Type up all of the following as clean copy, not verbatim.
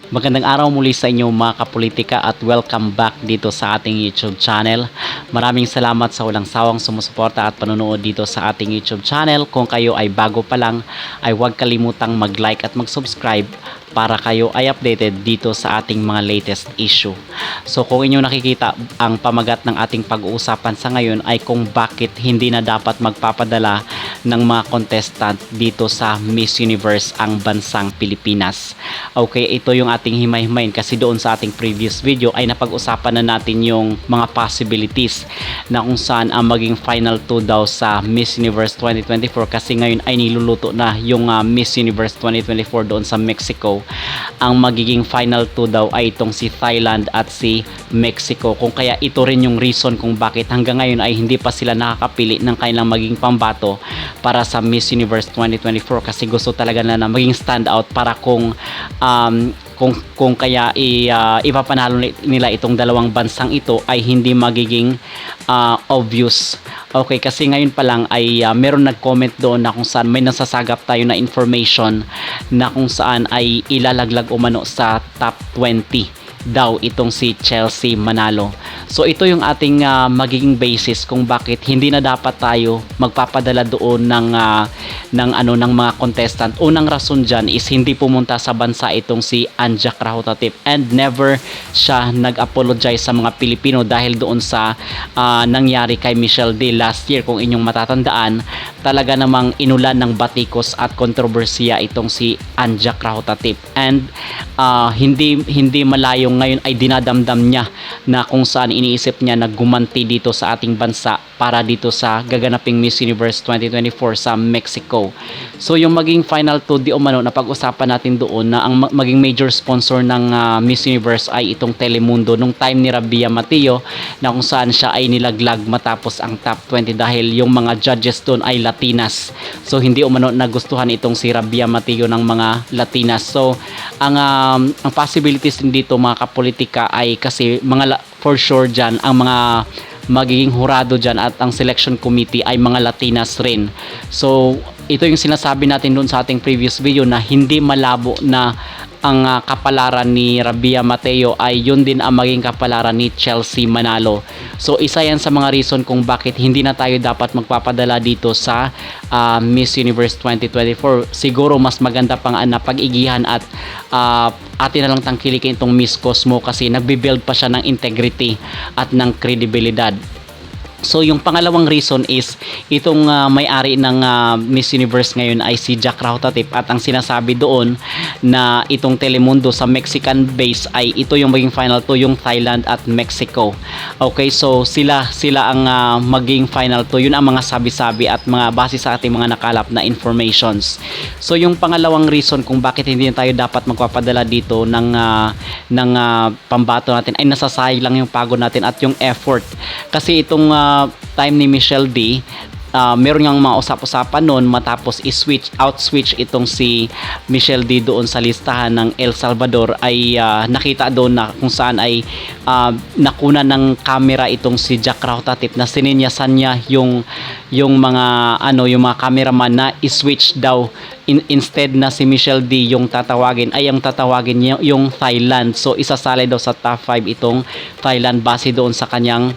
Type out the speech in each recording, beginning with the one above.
Magandang araw muli sa inyo mga kapolitika at welcome back dito sa ating YouTube channel. Maraming salamat sa walang sawang sumusuporta at panonood dito sa ating YouTube channel. Kung kayo ay bago pa lang ay huwag kalimutang mag-like at mag-subscribe para kayo ay updated dito sa ating mga latest issue. So kung inyo nakikita, ang pamagat ng ating pag-uusapan sa ngayon ay kung bakit hindi na dapat magpapadala ng mga contestant dito sa Miss Universe ang bansang Pilipinas. Okay, ito yung ating himay-himayin kasi doon sa ating previous video ay napag-usapan na natin yung mga possibilities na kung saan ang maging final 2 daw sa Miss Universe 2024 kasi ngayon ay niluluto na yung Miss Universe 2024 doon sa Mexico. Ang magiging final 2 daw ay itong si Thailand at si Mexico. Kung kaya ito rin yung reason kung bakit hanggang ngayon ay hindi pa sila nakakapili ng kanilang maging pambato para sa Miss Universe 2024 kasi gusto talaga na maging stand out para kung kaya ipapanalo nila itong dalawang bansang ito ay hindi magiging obvious. Okay, kasi ngayon pa lang ay meron nag-comment doon na kung saan may nasasagap tayo na information na kung saan ay ilalaglag umano sa top 20 daw itong si Chelsea Manalo. So ito yung ating magiging basis kung bakit hindi na dapat tayo magpapadala doon ng mga contestant. Unang rason diyan is hindi pumunta sa bansa itong si Anja Krahutatip and never siya nag-apologize sa mga Pilipino dahil doon sa nangyari kay Michelle D last year. Kung inyong matatandaan, talaga namang inulan ng batikos at kontrobersiya itong si Anja Krahutatip and hindi malayo ngayon ay dinadamdam niya na kung saan iniisip niya na gumanti dito sa ating bansa para dito sa gaganaping Miss Universe 2024 sa Mexico. So yung maging final 2 di umano na pag-usapan natin doon na ang maging major sponsor ng Miss Universe ay itong Telemundo nung time ni Rabia Mateo na kung saan siya ay nilaglag matapos ang top 20 dahil yung mga judges doon ay Latinas. So hindi umano nagustuhan itong si Rabia Mateo ng mga Latinas. So ang possibilities din dito mga kapolitika ay kasi for sure dyan ang mga magiging hurado dyan at ang selection committee ay mga Latinas rin. So ito yung sinasabi natin doon sa ating previous video na hindi malabo na ang kapalaran ni Rabia Mateo ay yun din ang maging kapalaran ni Chelsea Manalo. So isa yan sa mga reason kung bakit hindi na tayo dapat magpapadala dito sa Miss Universe 2024. Siguro mas maganda pang na pag-igihan at atin na lang tangkilikin itong Miss Cosmo kasi nagbe-build pa siya ng integrity at ng kredibilidad. So yung pangalawang reason is itong may-ari ng Miss Universe ngayon ay si Jack Krahutatip at ang sinasabi doon na itong Telemundo sa Mexican base ay ito yung maging final 2 yung Thailand at Mexico. Okay, so sila ang maging final 2. Yun ang mga sabi-sabi at mga base sa ating mga nakalap na informations. So yung pangalawang reason kung bakit hindi tayo dapat magpapadala dito ng pambato natin ay nasasayang lang yung pagod natin at yung effort. Kasi itong time ni Michelle D, meron ngang mga usap-usapan noon matapos out-switch itong si Michelle D doon sa listahan ng El Salvador ay nakita doon na kung saan ay nakuna ng camera itong si Jack Krahutatip na sininyasan niya yung mga cameraman na i-switch daw instead na si Michelle D yung tatawagin ay ang tatawagin niya yung Thailand. So isasali daw sa top 5 itong Thailand base doon sa kanyang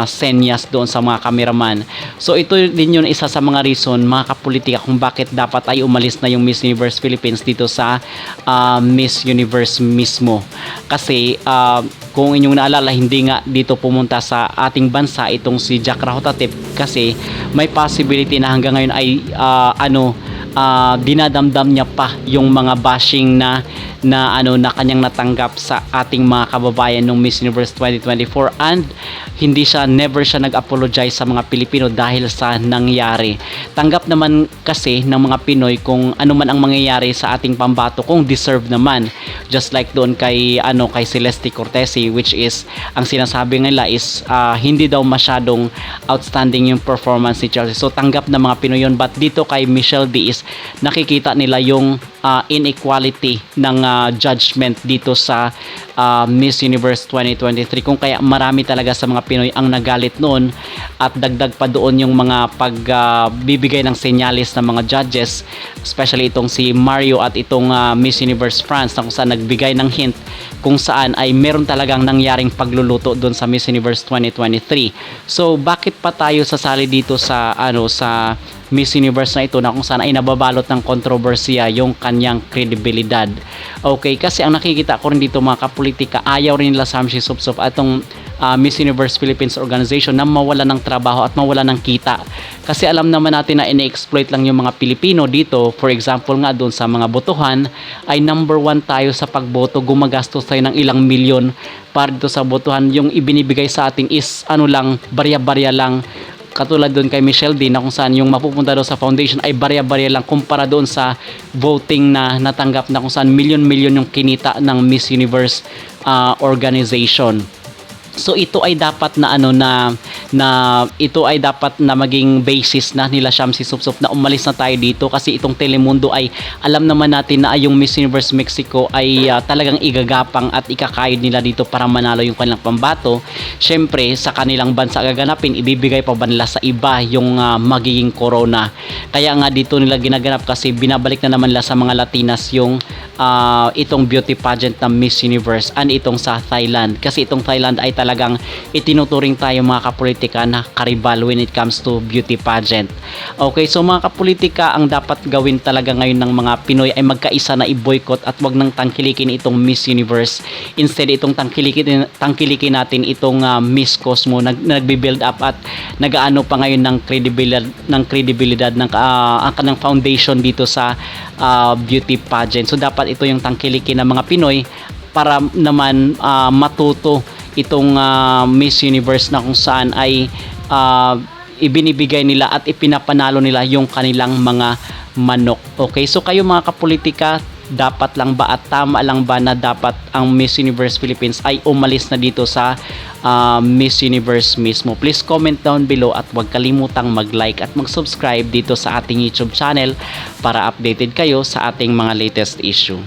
senyas doon sa mga cameraman. So ito din yun isa sa mga reason mga kapolitika kung bakit dapat ay umalis na yung Miss Universe Philippines dito sa Miss Universe mismo. Kasi kung inyong naalala, hindi nga dito pumunta sa ating bansa itong si Jack Krahutatip kasi may possibility na hanggang ngayon ay dinadamdam niya pa yung mga bashing na kanyang natanggap sa ating mga kababayan ng Miss Universe 2024 and never siya nag-apologize sa mga Pilipino dahil sa nangyari. Tanggap naman kasi ng mga Pinoy kung ano man ang mangyayari sa ating pambato kung deserve naman. Just like doon kay Celeste Cortesi, which is ang sinasabi nila is hindi daw masyadong outstanding yung performance ni Chelsea. So tanggap ng mga Pinoy yun, but dito kay Michelle D is judges, nakikita nila yung inequality ng judgment dito sa Miss Universe 2023, kung kaya marami talaga sa mga Pinoy ang nagalit noon, at dagdag pa doon yung mga pagbibigay ng senyalis ng mga judges, especially itong si Mario at itong Miss Universe France, na kung saan nagbigay ng hint kung saan ay meron talagang nangyaring pagluluto doon sa Miss Universe 2023. So bakit pa tayo sasali dito sa sa Miss Universe na ito, na kung saan ay nababalot ng kontrobersiya yung kanyang kredibilidad? Okay, kasi ang nakikita ko rin dito mga kapolitika, ayaw rin nila Samshi Supsup at itong Miss Universe Philippines organization na mawala ng trabaho at mawala ng kita. Kasi alam naman natin na ini-exploit lang yung mga Pilipino dito. For example nga doon sa mga botohan, ay number 1 tayo sa pagboto. Gumagastos tayo ng ilang milyon para dito sa botohan. Yung ibinibigay sa atin is lang, barya-barya lang. Katulad doon kay Michelle D, na kung saan yung mapupunta doon sa foundation ay barya-barya lang kumpara doon sa voting na natanggap, na kung saan milyon-milyon yung kinita ng Miss Universe organization. So ito ay dapat na ito ay dapat na maging basis na nila Shamsi Supsup na umalis na tayo dito, kasi itong Telemundo ay alam naman natin na yung Miss Universe Mexico ay talagang igagapang at ikakayod nila dito para manalo yung kanilang pambato. Syempre sa kanilang bansa gaganapin, ibibigay pa ba nila sa iba yung magiging corona? Kaya nga dito nila ginaganap, kasi binabalik na naman nila sa mga Latinas yung itong beauty pageant na Miss Universe and itong sa Thailand, kasi itong Thailand ay talagang itinuturing tayo mga kapolitika na karibal when it comes to beauty pageant. Okay, so mga kapolitika, ang dapat gawin talaga ngayon ng mga Pinoy ay magkaisa na i-boycott at wag nang tangkilikin itong Miss Universe. Instead, itong tangkilikin natin itong Miss Cosmo, nagbi-build up at nagaano pa ngayon ng kredibilidad ng kanang foundation dito sa beauty pageant. So dapat ito yung tangkilikin ng mga Pinoy para naman matuto itong Miss Universe, na kung saan ay ibinibigay nila at ipinapanalo nila yung kanilang mga manok. Okay, so kayo mga kapolitika, dapat lang ba at tama lang ba na dapat ang Miss Universe Philippines ay umalis na dito sa Miss Universe mismo? Please comment down below at huwag kalimutang mag-like at mag-subscribe dito sa ating YouTube channel para updated kayo sa ating mga latest issue.